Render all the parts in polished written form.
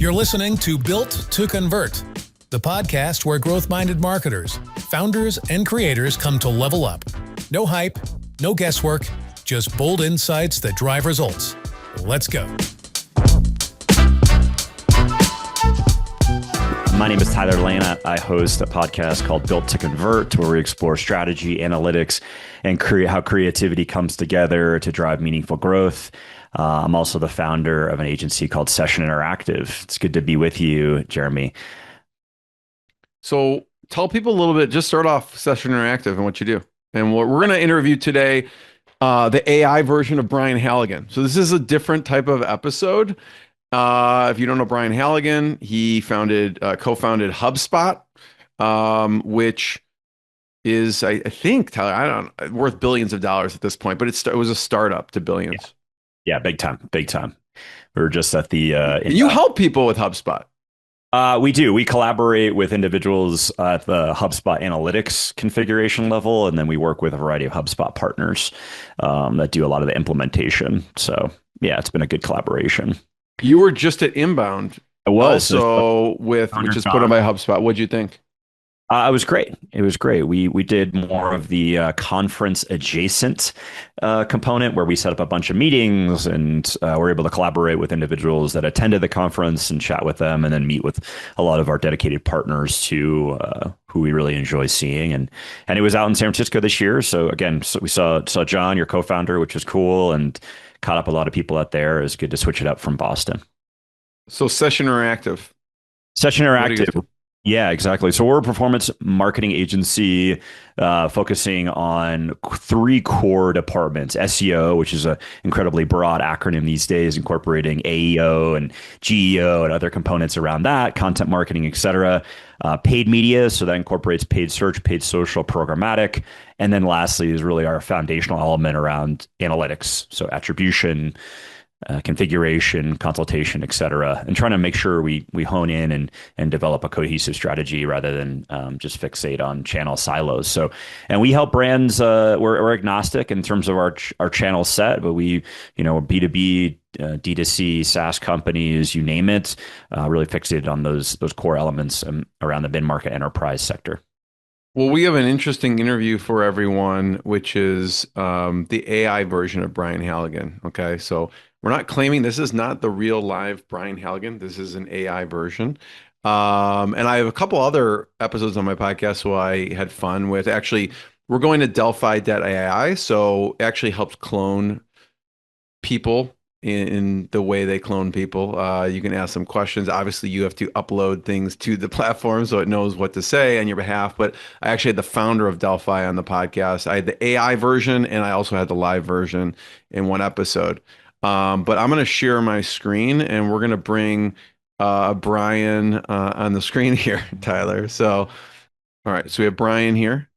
You're listening to Built to Convert, the podcast where growth-minded marketers, founders, and creators come to level up. No hype, no guesswork, just bold insights that drive results. Let's go. My name is Tyler Lane. I host a podcast called Built to Convert, where we explore strategy, analytics, and how creativity comes together to drive meaningful growth. I'm also the founder of an agency called Session Interactive. It's good to be with you, Jeremy. So tell people a little bit, just start off Session Interactive and what you do. And what we're going to interview today, the AI version of Brian Halligan. So this is a different type of episode. If you don't know Brian Halligan, he co-founded HubSpot, which is, I think, Tyler, worth billions of dollars at this point, but it was a startup to billions. Yeah, big time. We were just at the... you help people with HubSpot. We do. We collaborate with individuals at the HubSpot analytics configuration level, and then we work with a variety of HubSpot partners that do a lot of the implementation. So yeah, it's been a good collaboration. You were just at Inbound. I was. Also which is put on by HubSpot. What'd you think? It was great. It was great. We did more of the conference adjacent component where we set up a bunch of meetings and we're able to collaborate with individuals that attended the conference and chat with them, and then meet with a lot of our dedicated partners too, who we really enjoy seeing. And it was out in San Francisco this year. So again, we saw John, your co-founder, which was cool, and caught up a lot of people out there. It was good to switch it up from Boston. So Session Interactive. Yeah, exactly. So we're a performance marketing agency focusing on three core departments: SEO, which is an incredibly broad acronym these days, incorporating AEO and GEO and other components around that, content marketing, et cetera. Paid media, so that incorporates paid search, paid social, programmatic. And then lastly is really our foundational element around analytics, so attribution, configuration, consultation, et cetera, and trying to make sure we hone in and develop a cohesive strategy rather than just fixate on channel silos. So, and we help brands. We're agnostic in terms of our channel set, but we, B2B, D2C, SaaS companies, you name it, really fixated on those core elements around the mid-market enterprise sector. Well, we have an interesting interview for everyone, which is the AI version of Brian Halligan. Okay, so we're not claiming this is not the real live Brian Halligan. This is an AI version. And I have a couple other episodes on my podcast who I had fun with. Actually, we're going to Delphi.ai, so it actually helps clone people in the way they clone people. You can ask some questions. Obviously, you have to upload things to the platform so it knows what to say on your behalf. But I actually had the founder of Delphi on the podcast. I had the AI version, and I also had the live version in one episode. But I'm going to share my screen, and we're going to bring Brian on the screen here, Tyler. So, all right. So we have Brian here,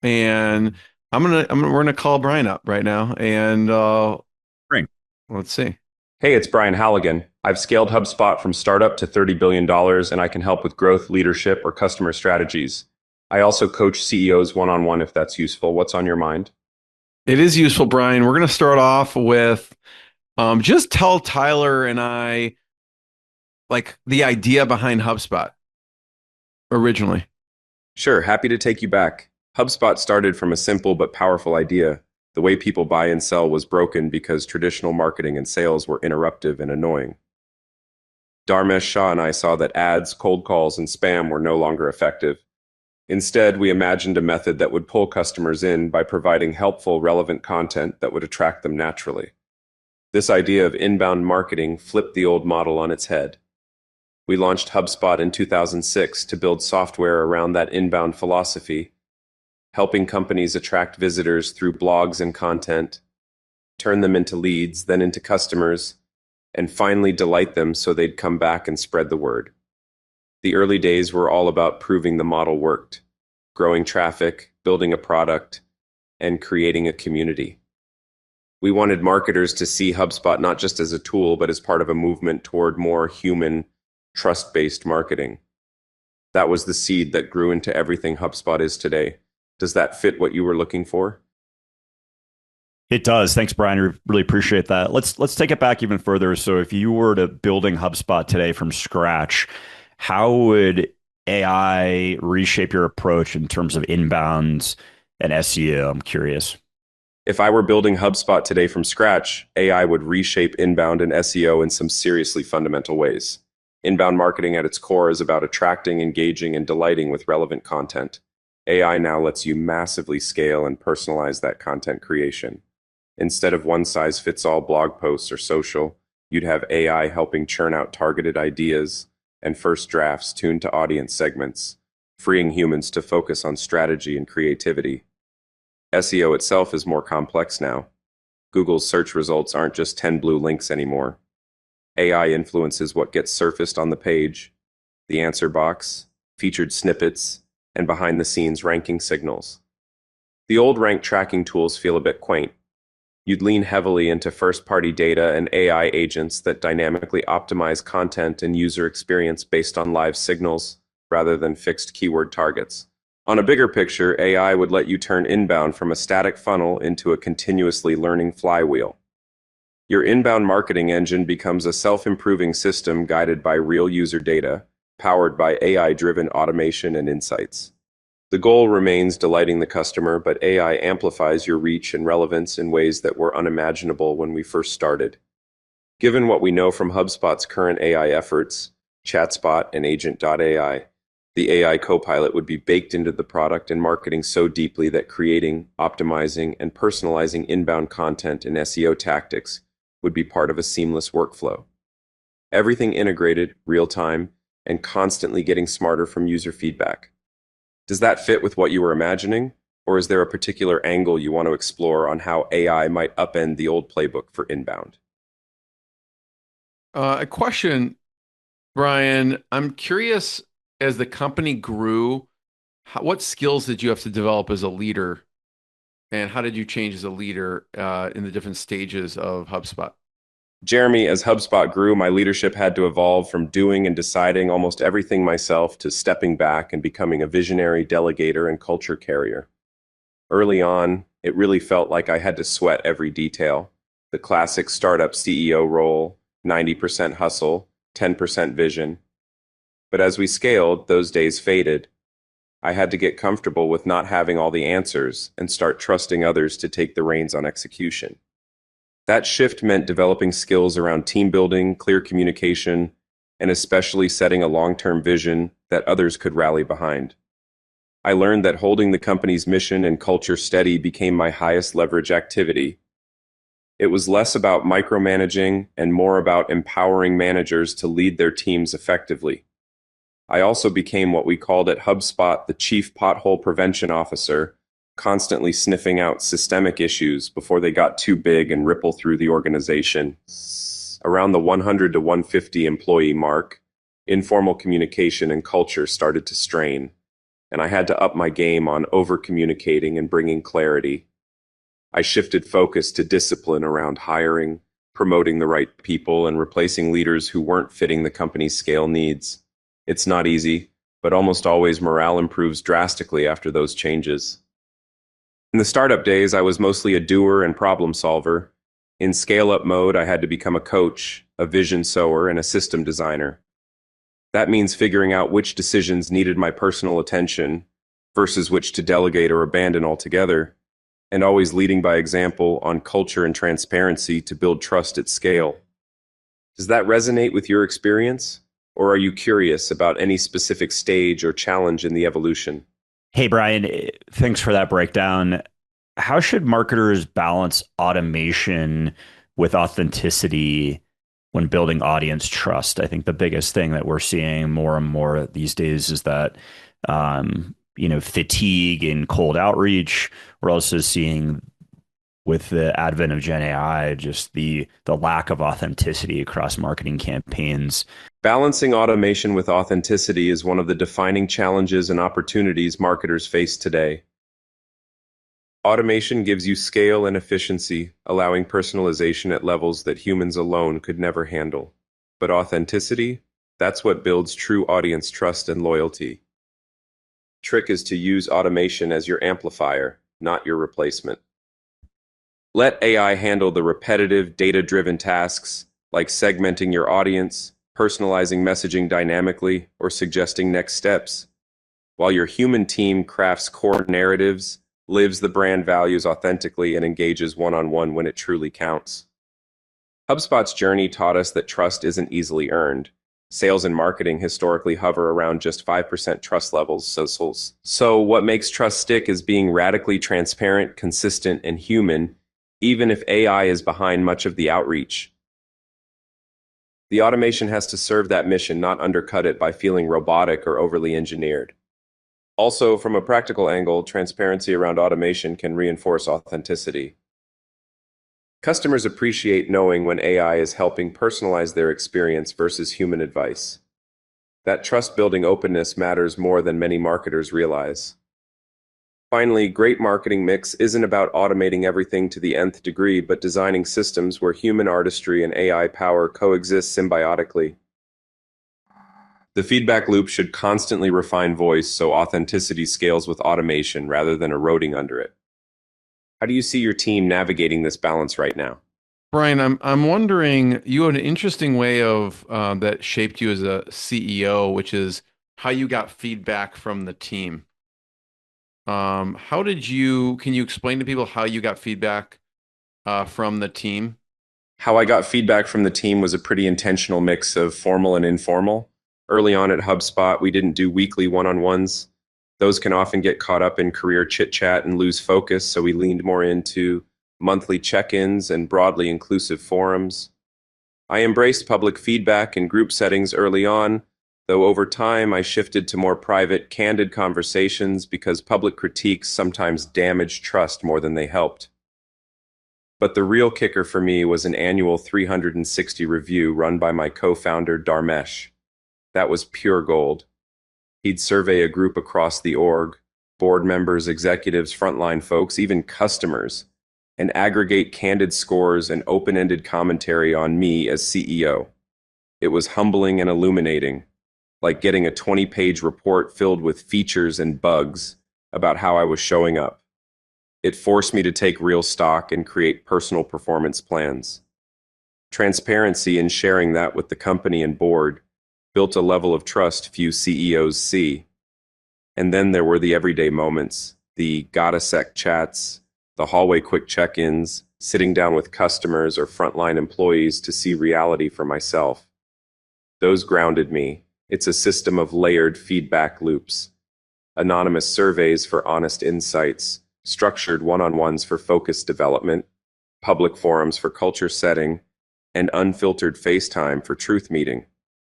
and we're going to call Brian up right now, and let's see. Hey, it's Brian Halligan. I've scaled HubSpot from startup to $30 billion, and I can help with growth, leadership, or customer strategies. I also coach CEOs one-on-one if that's useful. What's on your mind? It is useful, Brian. We're going to start off with just tell Tyler and I like the idea behind HubSpot originally. Sure, happy to take you back. HubSpot started from a simple but powerful idea. The way people buy and sell was broken because traditional marketing and sales were interruptive and annoying. Dharmesh Shah and I saw that ads, cold calls, and spam were no longer effective. Instead, we imagined a method that would pull customers in by providing helpful, relevant content that would attract them naturally. This idea of inbound marketing flipped the old model on its head. We launched HubSpot in 2006 to build software around that inbound philosophy, helping companies attract visitors through blogs and content, turn them into leads, then into customers, and finally delight them so they'd come back and spread the word. The early days were all about proving the model worked, growing traffic, building a product, and creating a community. We wanted marketers to see HubSpot not just as a tool, but as part of a movement toward more human, trust-based marketing. That was the seed that grew into everything HubSpot is today. Does that fit what you were looking for? It does. Thanks, Brian. I really appreciate that. Let's take it back even further. So if you were to building HubSpot today from scratch, how would AI reshape your approach in terms of inbounds and SEO? I'm curious. If I were building HubSpot today from scratch, AI would reshape inbound and SEO in some seriously fundamental ways. Inbound marketing at its core is about attracting, engaging, and delighting with relevant content. AI now lets you massively scale and personalize that content creation. Instead of one-size-fits-all blog posts or social, you'd have AI helping churn out targeted ideas and first drafts tuned to audience segments, freeing humans to focus on strategy and creativity. SEO itself is more complex now. Google's search results aren't just 10 blue links anymore. AI influences what gets surfaced on the page, the answer box, featured snippets, and behind-the-scenes ranking signals. The old rank tracking tools feel a bit quaint. You'd lean heavily into first-party data and AI agents that dynamically optimize content and user experience based on live signals rather than fixed keyword targets. On a bigger picture, AI would let you turn inbound from a static funnel into a continuously learning flywheel. Your inbound marketing engine becomes a self-improving system guided by real user data, powered by AI-driven automation and insights. The goal remains delighting the customer, but AI amplifies your reach and relevance in ways that were unimaginable when we first started. Given what we know from HubSpot's current AI efforts, ChatSpot and Agent.ai, the AI Copilot would be baked into the product and marketing so deeply that creating, optimizing, and personalizing inbound content and SEO tactics would be part of a seamless workflow. Everything integrated, real-time, and constantly getting smarter from user feedback. Does that fit with what you were imagining, or is there a particular angle you want to explore on how AI might upend the old playbook for inbound? A question, Brian. I'm curious, as the company grew, what skills did you have to develop as a leader, and how did you change as a leader in the different stages of HubSpot? Jeremy, as HubSpot grew, my leadership had to evolve from doing and deciding almost everything myself to stepping back and becoming a visionary delegator and culture carrier. Early on, it really felt like I had to sweat every detail. The classic startup CEO role, 90% hustle, 10% vision. But as we scaled, those days faded. I had to get comfortable with not having all the answers and start trusting others to take the reins on execution. That shift meant developing skills around team building, clear communication, and especially setting a long-term vision that others could rally behind. I learned that holding the company's mission and culture steady became my highest leverage activity. It was less about micromanaging and more about empowering managers to lead their teams effectively. I also became what we called at HubSpot the Chief Pothole Prevention Officer, constantly sniffing out systemic issues before they got too big and ripple through the organization. Around the 100 to 150 employee mark, informal communication and culture started to strain, and I had to up my game on over-communicating and bringing clarity. I shifted focus to discipline around hiring, promoting the right people, and replacing leaders who weren't fitting the company's scale needs. It's not easy, but almost always morale improves drastically after those changes. In the startup days, I was mostly a doer and problem solver. In scale-up mode, I had to become a coach, a vision sower, and a system designer. That means figuring out which decisions needed my personal attention versus which to delegate or abandon altogether, and always leading by example on culture and transparency to build trust at scale. Does that resonate with your experience? Or are you curious about any specific stage or challenge in the evolution? Hey, Brian, thanks for that breakdown. How should marketers balance automation with authenticity when building audience trust? I think the biggest thing that we're seeing more and more these days is that, fatigue in cold outreach. We're also seeing with the advent of Gen AI, just the lack of authenticity across marketing campaigns. Balancing automation with authenticity is one of the defining challenges and opportunities marketers face today. Automation gives you scale and efficiency, allowing personalization at levels that humans alone could never handle. But authenticity, that's what builds true audience trust and loyalty. Trick is to use automation as your amplifier, not your replacement. Let AI handle the repetitive, data-driven tasks like segmenting your audience, personalizing messaging dynamically, or suggesting next steps, while your human team crafts core narratives, lives the brand values authentically, and engages one-on-one when it truly counts. HubSpot's journey taught us that trust isn't easily earned. Sales and marketing historically hover around just 5% trust levels. So what makes trust stick is being radically transparent, consistent, and human, even if AI is behind much of the outreach. The automation has to serve that mission, not undercut it by feeling robotic or overly engineered. Also, from a practical angle, transparency around automation can reinforce authenticity. Customers appreciate knowing when AI is helping personalize their experience versus human advice. That trust-building openness matters more than many marketers realize. Finally, great marketing mix isn't about automating everything to the nth degree, but designing systems where human artistry and AI power coexist symbiotically. The feedback loop should constantly refine voice so authenticity scales with automation rather than eroding under it. How do you see your team navigating this balance right now? Brian, I'm wondering, you had an interesting way of that shaped you as a CEO, which is how you got feedback from the team. Can you explain to people how you got feedback from the team? How I got feedback from the team was a pretty intentional mix of formal and informal. Early on at HubSpot, we didn't do weekly one-on-ones. Those can often get caught up in career chit-chat and lose focus, so we leaned more into monthly check-ins and broadly inclusive forums. I embraced public feedback in group settings early on, though over time I shifted to more private, candid conversations because public critiques sometimes damaged trust more than they helped. But the real kicker for me was an annual 360 review run by my co-founder Dharmesh. That was pure gold. He'd survey a group across the org, board members, executives, frontline folks, even customers, and aggregate candid scores and open-ended commentary on me as CEO. It was humbling and illuminating, like getting a 20-page report filled with features and bugs about how I was showing up. It forced me to take real stock and create personal performance plans. Transparency in sharing that with the company and board built a level of trust few CEOs see. And then there were the everyday moments, the gotta sec chats, the hallway quick check-ins, sitting down with customers or frontline employees to see reality for myself. Those grounded me. It's a system of layered feedback loops, anonymous surveys for honest insights, structured one-on-ones for focused development, public forums for culture setting, and unfiltered FaceTime for truth meeting.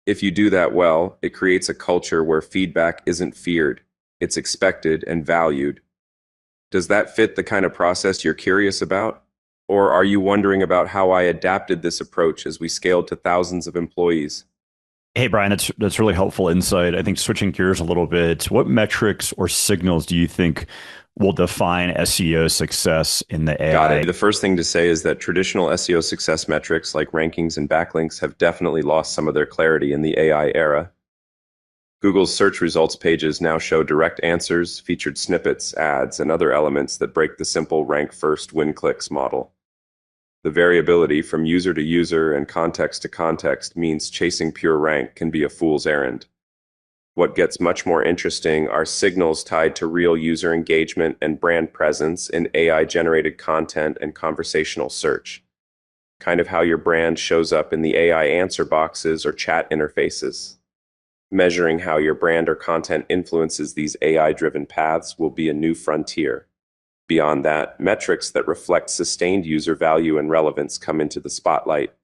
If you do that well, it creates a culture where feedback isn't feared, it's expected and valued. Does that fit the kind of process you're curious about? Or are you wondering about how I adapted this approach as we scaled to thousands of employees? Hey, Brian, that's really helpful insight. I think switching gears a little bit, what metrics or signals do you think will define SEO success in the AI? Got it. The first thing to say is that traditional SEO success metrics like rankings and backlinks have definitely lost some of their clarity in the AI era. Google's search results pages now show direct answers, featured snippets, ads, and other elements that break the simple rank first, win clicks model. The variability from user to user and context to context means chasing pure rank can be a fool's errand. What gets much more interesting are signals tied to real user engagement and brand presence in AI-generated content and conversational search, kind of how your brand shows up in the AI answer boxes or chat interfaces. Measuring how your brand or content influences these AI-driven paths will be a new frontier. Beyond that, metrics that reflect sustained user value and relevance come into the spotlight.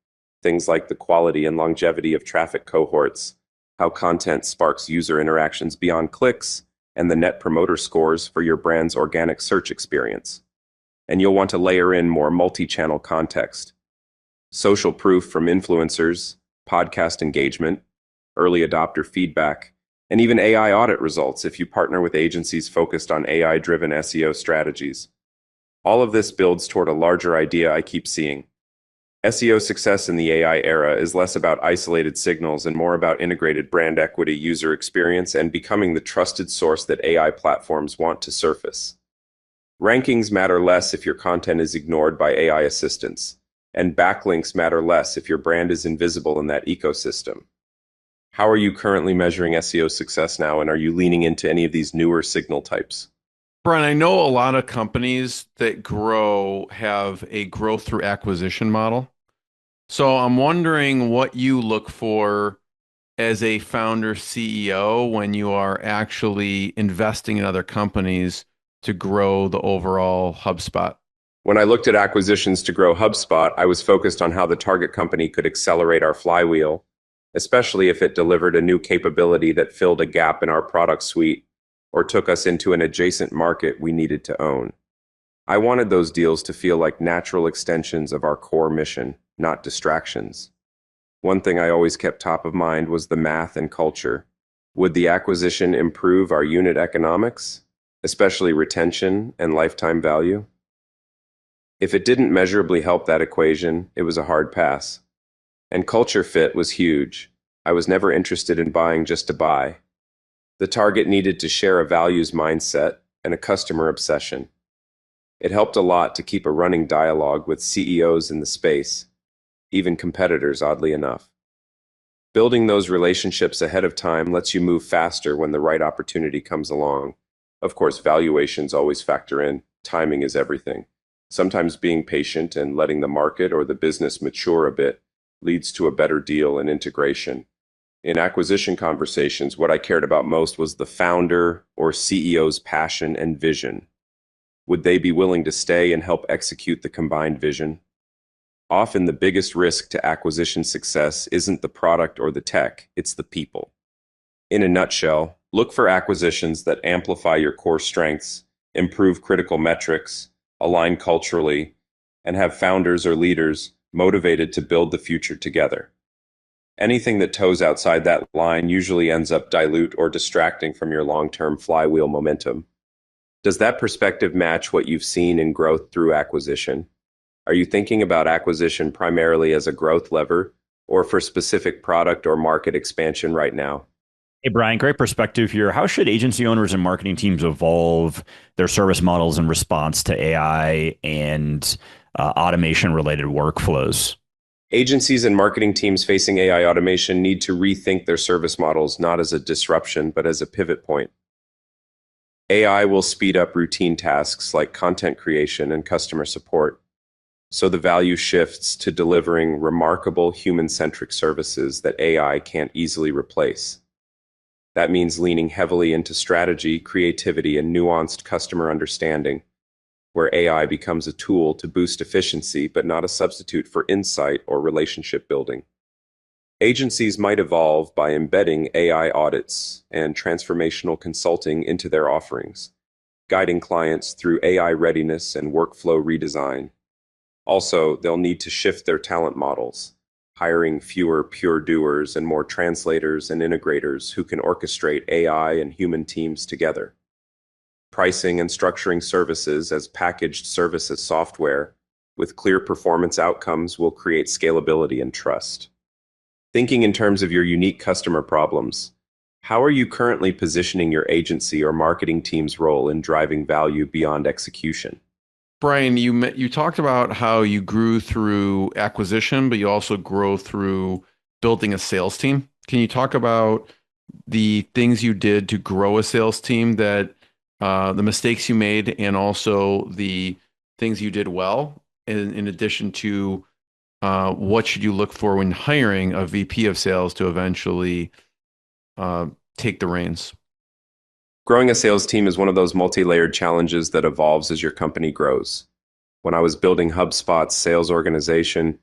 Things like the quality and longevity of traffic cohorts, how content sparks user interactions beyond clicks, and the net promoter scores for your brand's organic search experience. And you'll want to layer in more multi-channel context. Social proof from influencers, podcast engagement, early adopter feedback, and even AI audit results if you partner with agencies focused on AI-driven SEO strategies. All of this builds toward a larger idea I keep seeing. SEO success in the AI era is less about isolated signals and more about integrated brand equity, user experience, and becoming the trusted source that AI platforms want to surface. Rankings matter less if your content is ignored by AI assistants, and backlinks matter less if your brand is invisible in that ecosystem. How are you currently measuring SEO success now, and are you leaning into any of these newer signal types? Brian, I know a lot of companies that grow have a growth through acquisition model. So I'm wondering what you look for as a founder CEO when you are actually investing in other companies to grow the overall HubSpot. When I looked at acquisitions to grow HubSpot, I was focused on how the target company could accelerate our flywheel, especially if it delivered a new capability that filled a gap in our product suite or took us into an adjacent market we needed to own. I wanted those deals to feel like natural extensions of our core mission, not distractions. One thing I always kept top of mind was the math and culture. Would the acquisition improve our unit economics, especially retention and lifetime value? If it didn't measurably help that equation, it was a hard pass. And culture fit was huge. I was never interested in buying just to buy. The target needed to share a values mindset and a customer obsession. It helped a lot to keep a running dialogue with CEOs in the space, even competitors, oddly enough. Building those relationships ahead of time lets you move faster when the right opportunity comes along. Of course, valuations always factor in. Timing is everything. Sometimes being patient and letting the market or the business mature a bit leads to a better deal and integration. In acquisition conversations, what I cared about most was the founder or CEO's passion and vision. Would they be willing to stay and help execute the combined vision? Often the biggest risk to acquisition success isn't the product or the tech, it's the people. In a nutshell, look for acquisitions that amplify your core strengths, improve critical metrics, align culturally, and have founders or leaders motivated to build the future together. Anything that toes outside that line usually ends up dilute or distracting from your long-term flywheel momentum. Does that perspective match what you've seen in growth through acquisition? Are you thinking about acquisition primarily as a growth lever or for specific product or market expansion right now? Hey, Brian, great perspective here. How should agency owners and marketing teams evolve their service models in response to AI and automation-related workflows? Agencies and marketing teams facing AI automation need to rethink their service models not as a disruption, but as a pivot point. AI will speed up routine tasks like content creation and customer support, so the value shifts to delivering remarkable human-centric services that AI can't easily replace. That means leaning heavily into strategy, creativity, and nuanced customer understanding, where AI becomes a tool to boost efficiency but not a substitute for insight or relationship building. Agencies might evolve by embedding AI audits and transformational consulting into their offerings, guiding clients through AI readiness and workflow redesign. Also, they'll need to shift their talent models, hiring fewer pure doers and more translators and integrators who can orchestrate AI and human teams together. Pricing and structuring services as packaged services software with clear performance outcomes will create scalability and trust. Thinking in terms of your unique customer problems, how are you currently positioning your agency or marketing team's role in driving value beyond execution? Brian, you talked about how you grew through acquisition, but you also grow through building a sales team. Can you talk about the things you did to grow a sales team, that the mistakes you made, and also the things you did well, in addition to what should you look for when hiring a VP of sales to eventually take the reins? Growing a sales team is one of those multi-layered challenges that evolves as your company grows. When I was building HubSpot's sales organization,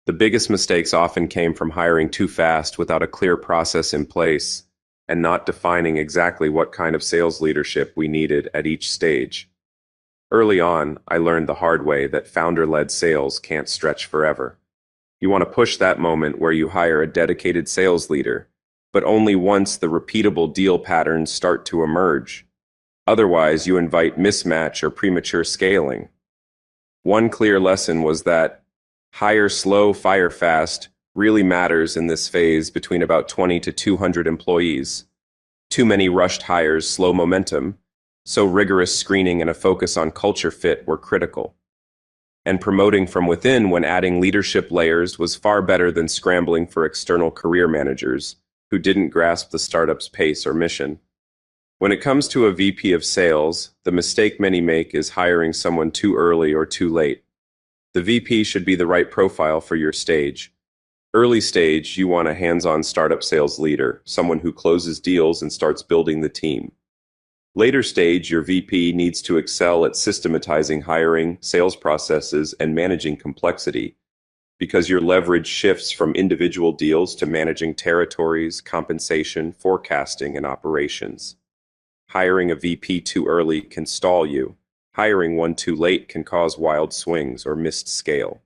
the biggest mistakes often came from hiring too fast without a clear process in place and not defining exactly what kind of sales leadership we needed at each stage. Early on, I learned the hard way that founder-led sales can't stretch forever. You want to push that moment where you hire a dedicated sales leader, but only once the repeatable deal patterns start to emerge. Otherwise, you invite mismatch or premature scaling. One clear lesson was that hire slow, fire fast really matters in this phase between about 20 to 200 employees. Too many rushed hires slow momentum, so rigorous screening and a focus on culture fit were critical. And promoting from within when adding leadership layers was far better than scrambling for external career managers who didn't grasp the startup's pace or mission. When it comes to a VP of sales, the mistake many make is hiring someone too early or too late. The VP should be the right profile for your stage. Early stage, you want a hands-on startup sales leader, someone who closes deals and starts building the team. Later stage, your VP needs to excel at systematizing hiring, sales processes, and managing complexity, because your leverage shifts from individual deals to managing territories, compensation, forecasting, and operations. Hiring a VP too early can stall you. Hiring one too late can cause wild swings or missed scale.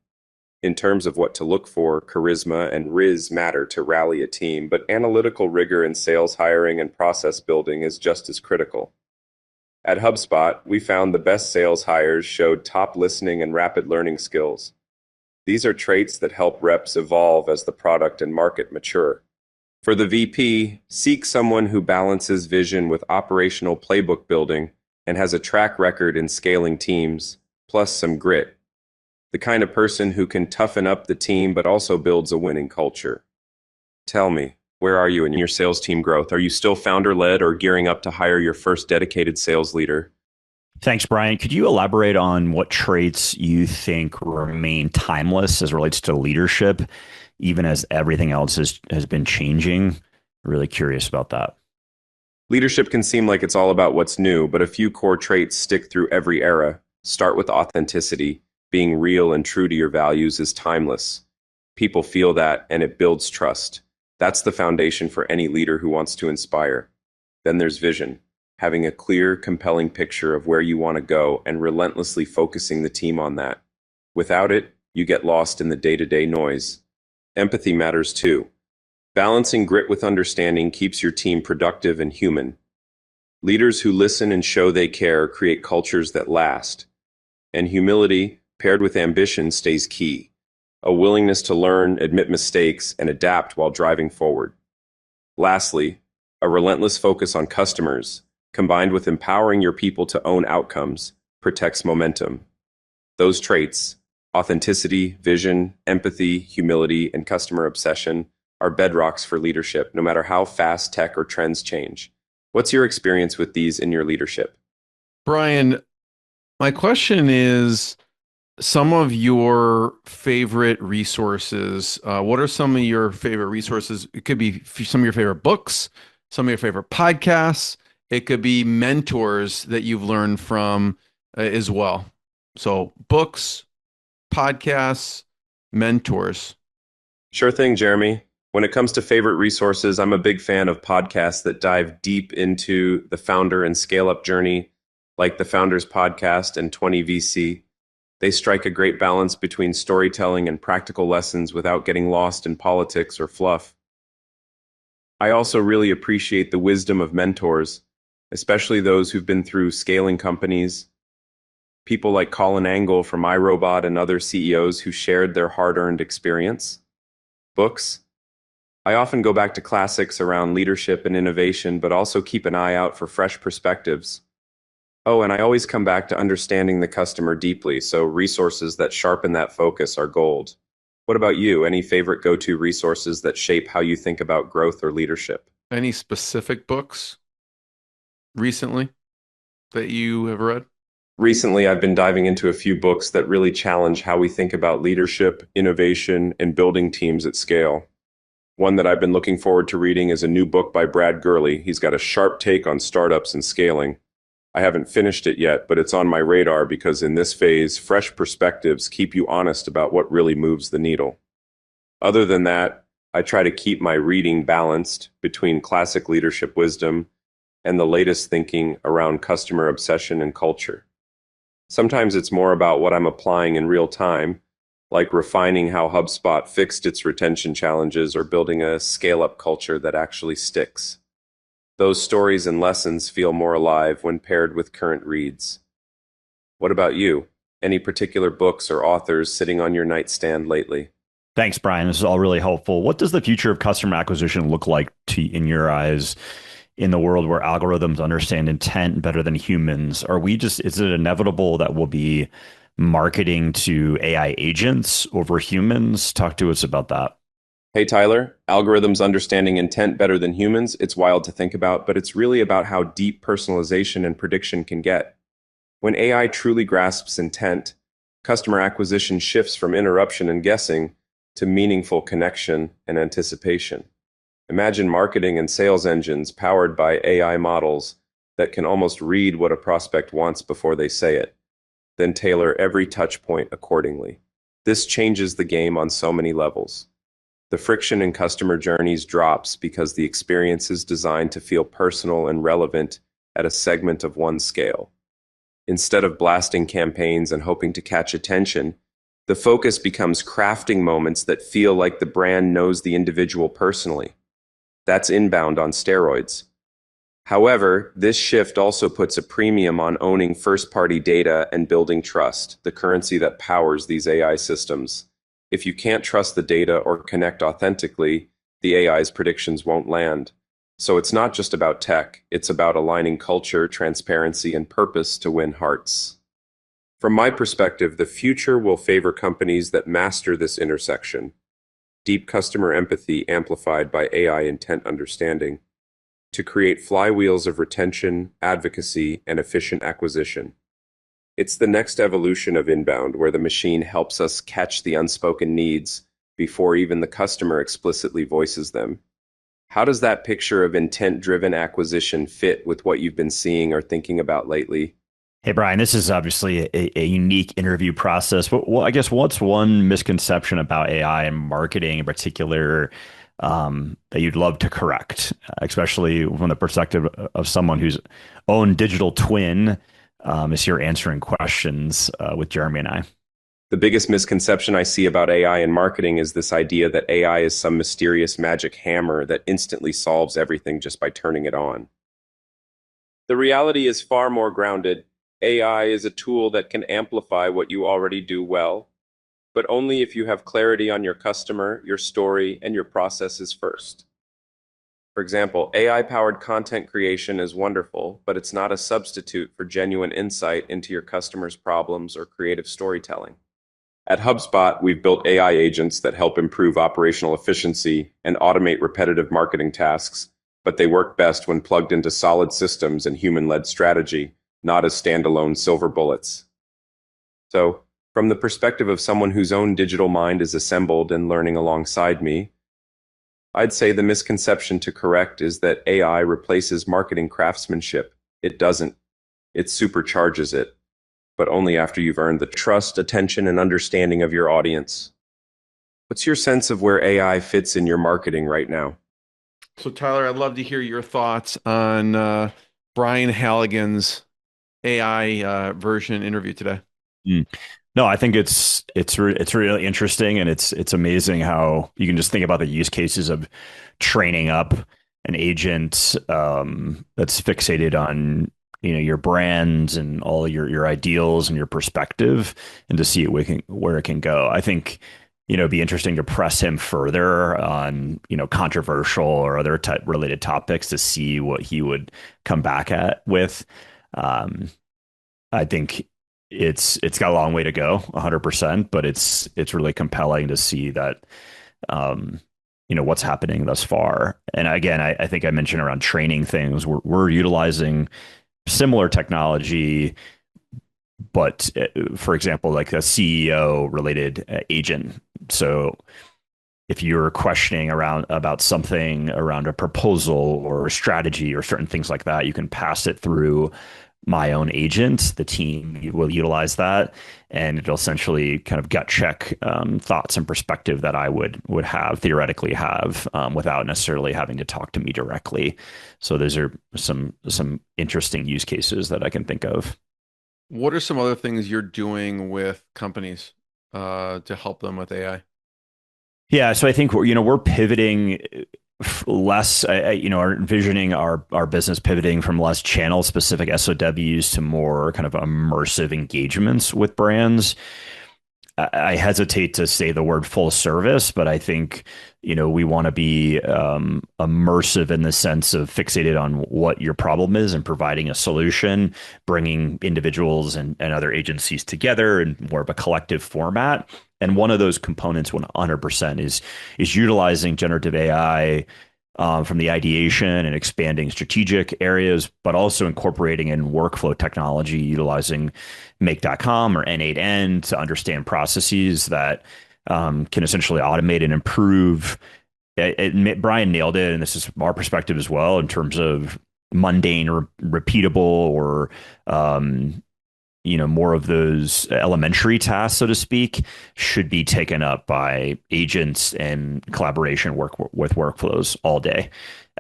In terms of what to look for, charisma and riz matter to rally a team, but analytical rigor in sales hiring and process building is just as critical. At HubSpot, we found the best sales hires showed top listening and rapid learning skills. These are traits that help reps evolve as the product and market mature. For the VP, seek someone who balances vision with operational playbook building and has a track record in scaling teams, plus some grit. The kind of person who can toughen up the team but also builds a winning culture. Tell me, where are you in your sales team growth? Are you still founder-led or gearing up to hire your first dedicated sales leader? Thanks, Brian. Could you elaborate on what traits you think remain timeless as it relates to leadership, even as everything else has been changing? Really curious about that. Leadership can seem like it's all about what's new, but a few core traits stick through every era. Start with authenticity. Being real and true to your values is timeless. People feel that, and it builds trust. That's the foundation for any leader who wants to inspire. Then there's vision. Having a clear, compelling picture of where you want to go and relentlessly focusing the team on that. Without it, you get lost in the day-to-day noise. Empathy matters too. Balancing grit with understanding keeps your team productive and human. Leaders who listen and show they care create cultures that last. And humility, paired with ambition, stays key. A willingness to learn, admit mistakes, and adapt while driving forward. Lastly, a relentless focus on customers, combined with empowering your people to own outcomes, protects momentum. Those traits, authenticity, vision, empathy, humility, and customer obsession, are bedrocks for leadership, no matter how fast tech or trends change. What's your experience with these in your leadership? Brian, my question is some of your favorite resources. What are some of your favorite resources? It could be some of your favorite books, some of your favorite podcasts. It could be mentors that you've learned from as well. So books, podcasts, mentors. Sure thing, Jeremy. When it comes to favorite resources, I'm a big fan of podcasts that dive deep into the founder and scale-up journey, like the Founders Podcast and 20 VC. They strike a great balance between storytelling and practical lessons without getting lost in politics or fluff. I also really appreciate the wisdom of mentors, especially those who've been through scaling companies. People like Colin Angle from iRobot and other CEOs who shared their hard-earned experience. Books. I often go back to classics around leadership and innovation, but also keep an eye out for fresh perspectives. Oh, and I always come back to understanding the customer deeply, so resources that sharpen that focus are gold. What about you? Any favorite go-to resources that shape how you think about growth or leadership? Any specific books recently that you have read? Recently, I've been diving into a few books that really challenge how we think about leadership, innovation, and building teams at scale. One that I've been looking forward to reading is a new book by Brad Gurley. He's got a sharp take on startups and scaling. I haven't finished it yet, but it's on my radar because in this phase, fresh perspectives keep you honest about what really moves the needle. Other than that, I try to keep my reading balanced between classic leadership wisdom and the latest thinking around customer obsession and culture. Sometimes it's more about what I'm applying in real time, like refining how HubSpot fixed its retention challenges or building a scale-up culture that actually sticks. Those stories and lessons feel more alive when paired with current reads. What about you? Any particular books or authors sitting on your nightstand lately? Thanks, Brian. This is all really helpful. What does the future of customer acquisition look like in your eyes? in the world where algorithms understand intent better than humans, is it inevitable that we'll be marketing to AI agents over humans? Talk to us about that. Hey, Tyler, algorithms understanding intent better than humans, it's wild to think about, but it's really about how deep personalization and prediction can get. When AI truly grasps intent, customer acquisition shifts from interruption and guessing to meaningful connection and anticipation. Imagine marketing and sales engines powered by AI models that can almost read what a prospect wants before they say it, then tailor every touch point accordingly. This changes the game on so many levels. The friction in customer journeys drops because the experience is designed to feel personal and relevant at a segment of one scale. Instead of blasting campaigns and hoping to catch attention, the focus becomes crafting moments that feel like the brand knows the individual personally. That's inbound on steroids. However, this shift also puts a premium on owning first-party data and building trust, the currency that powers these AI systems. If you can't trust the data or connect authentically, the AI's predictions won't land. So it's not just about tech, it's about aligning culture, transparency, and purpose to win hearts. From my perspective, the future will favor companies that master this intersection. Deep customer empathy amplified by AI intent understanding to create flywheels of retention, advocacy, and efficient acquisition. It's the next evolution of inbound, where the machine helps us catch the unspoken needs before even the customer explicitly voices them. How does that picture of intent-driven acquisition fit with what you've been seeing or thinking about lately? Hey, Brian, this is obviously a unique interview process, but I guess what's one misconception about AI and marketing in particular that you'd love to correct, especially from the perspective of someone whose own digital twin is here answering questions with Jeremy and I? The biggest misconception I see about AI and marketing is this idea that AI is some mysterious magic hammer that instantly solves everything just by turning it on. The reality is far more grounded. AI is a tool that can amplify what you already do well, but only if you have clarity on your customer, your story, and your processes first. For example, AI-powered content creation is wonderful, but it's not a substitute for genuine insight into your customers' problems or creative storytelling. At HubSpot, we've built AI agents that help improve operational efficiency and automate repetitive marketing tasks, but they work best when plugged into solid systems and human-led strategy, not as standalone silver bullets. So, from the perspective of someone whose own digital mind is assembled and learning alongside me, I'd say the misconception to correct is that AI replaces marketing craftsmanship. It doesn't. It supercharges it, but only after you've earned the trust, attention, and understanding of your audience. What's your sense of where AI fits in your marketing right now? So, Tyler, I'd love to hear your thoughts on Brian Halligan's AI version interview today. No, I think it's really interesting, and it's amazing how you can just think about the use cases of training up an agent that's fixated on your brands and all your ideals and your perspective, and to see where it can go. I think it'd be interesting to press him further on controversial or other related topics to see what he would come back with. I think it's got a long way to go, 100%, but it's really compelling to see that what's happening thus far. And again, I think I mentioned around training things, we're utilizing similar technology, but for example, like a CEO related agent. So if you're questioning about something around a proposal or a strategy or certain things like that, you can pass it through my own agent. The team will utilize that, and it'll essentially kind of gut check thoughts and perspective that I would theoretically have without necessarily having to talk to me directly. So those are some interesting use cases that I can think of. What are some other things you're doing with companies to help them with AI? Yeah, so I think we're pivoting less, are envisioning our business pivoting from less channel specific SOWs to more kind of immersive engagements with brands. I hesitate to say the word full service, but I think We want to be immersive in the sense of fixated on what your problem is and providing a solution, bringing individuals and other agencies together in more of a collective format. And one of those components 100% is utilizing generative AI from the ideation and expanding strategic areas, but also incorporating in workflow technology, utilizing make.com or N8N to understand processes that can essentially automate and improve. Brian nailed it, and this is our perspective as well in terms of mundane or repeatable or more of those elementary tasks, so to speak, should be taken up by agents and collaboration work with workflows all day.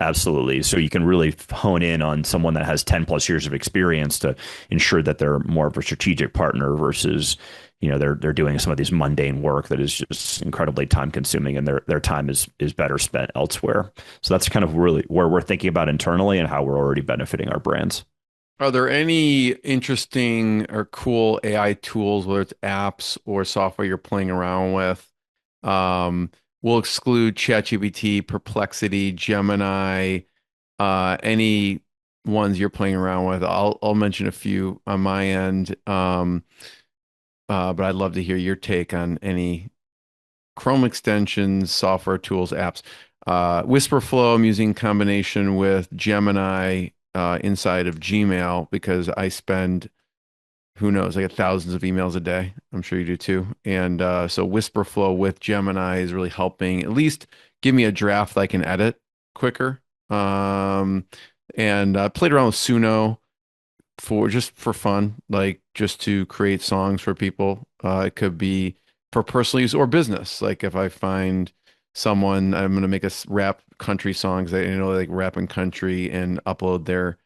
Absolutely. So you can really hone in on someone that has 10 plus years of experience to ensure that they're more of a strategic partner versus, they're doing some of these mundane work that is just incredibly time consuming, and their time is better spent elsewhere. So that's kind of really where we're thinking about internally and how we're already benefiting our brands. Are there any interesting or cool AI tools, whether it's apps or software you're playing around with? We'll exclude ChatGPT, Perplexity, Gemini, any ones you're playing around with. I'll mention a few on my end, but I'd love to hear your take on any Chrome extensions, software tools, apps. Whisperflow I'm using in combination with Gemini inside of Gmail because I spend, who knows, I get thousands of emails a day. I'm sure you do too. And so Whisperflow with Gemini is really helping at least give me a draft that I can edit quicker. And I played around with Suno for fun, like just to create songs for people. It could be for personal use or business. Like if I find someone, I'm going to make a rap country songs that, like rap and country, and upload their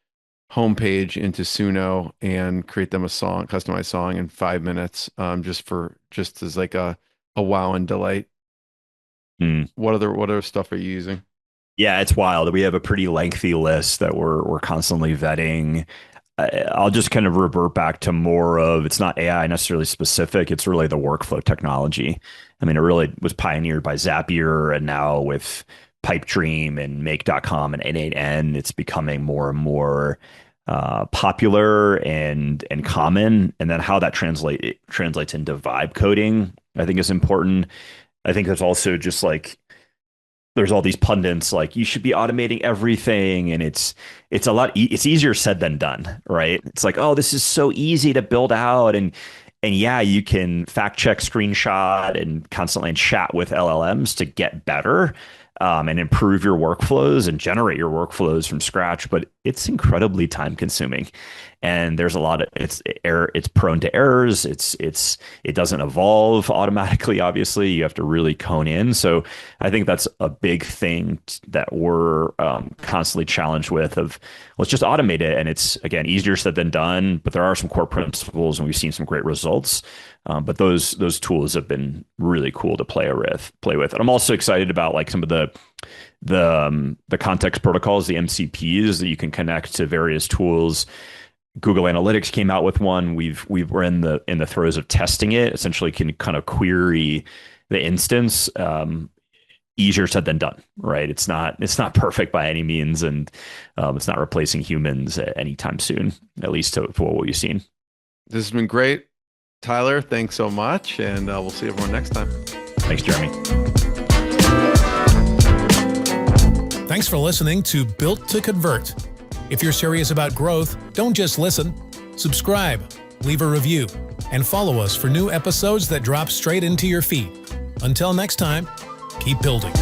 homepage into Suno and create them a song, customized song in 5 minutes, just as like a wow and delight. What other stuff are you using? Yeah, it's wild. We have a pretty lengthy list that we're constantly vetting. I'll just kind of revert back to more of, it's not AI necessarily specific. It's really the workflow technology. I mean, it really was pioneered by Zapier, and now with Pipedream and make.com and N8N, it's becoming more and more popular and common. And then how that translates into vibe coding, I think is important. I think there's also just like, there's all these pundits like you should be automating everything, and it's it's easier said than done, right? It's like, oh, this is so easy to build out, and yeah, you can fact check, screenshot, and constantly chat with LLMs to get better and improve your workflows and generate your workflows from scratch. But it's incredibly time consuming, and there's a lot of it's prone to errors. It doesn't evolve automatically. Obviously, you have to really hone in. So I think that's a big thing that we're constantly challenged with. Of let's just automate it, and it's again easier said than done. But there are some core principles, and we've seen some great results. But those tools have been really cool to play with. And I'm also excited about like some of the context protocols, the MCPs that you can connect to various tools. Google Analytics came out with one. We're in the throes of testing it. Essentially, can kind of query the instance. Easier said than done, right? It's not perfect by any means, and it's not replacing humans anytime soon, at least for what we've seen. This has been great, Tyler. Thanks so much, and we'll see everyone next time. Thanks, Jeremy. Thanks for listening to Built to Convert. If you're serious about growth, don't just listen. Subscribe, leave a review, and follow us for new episodes that drop straight into your feed. Until next time, keep building.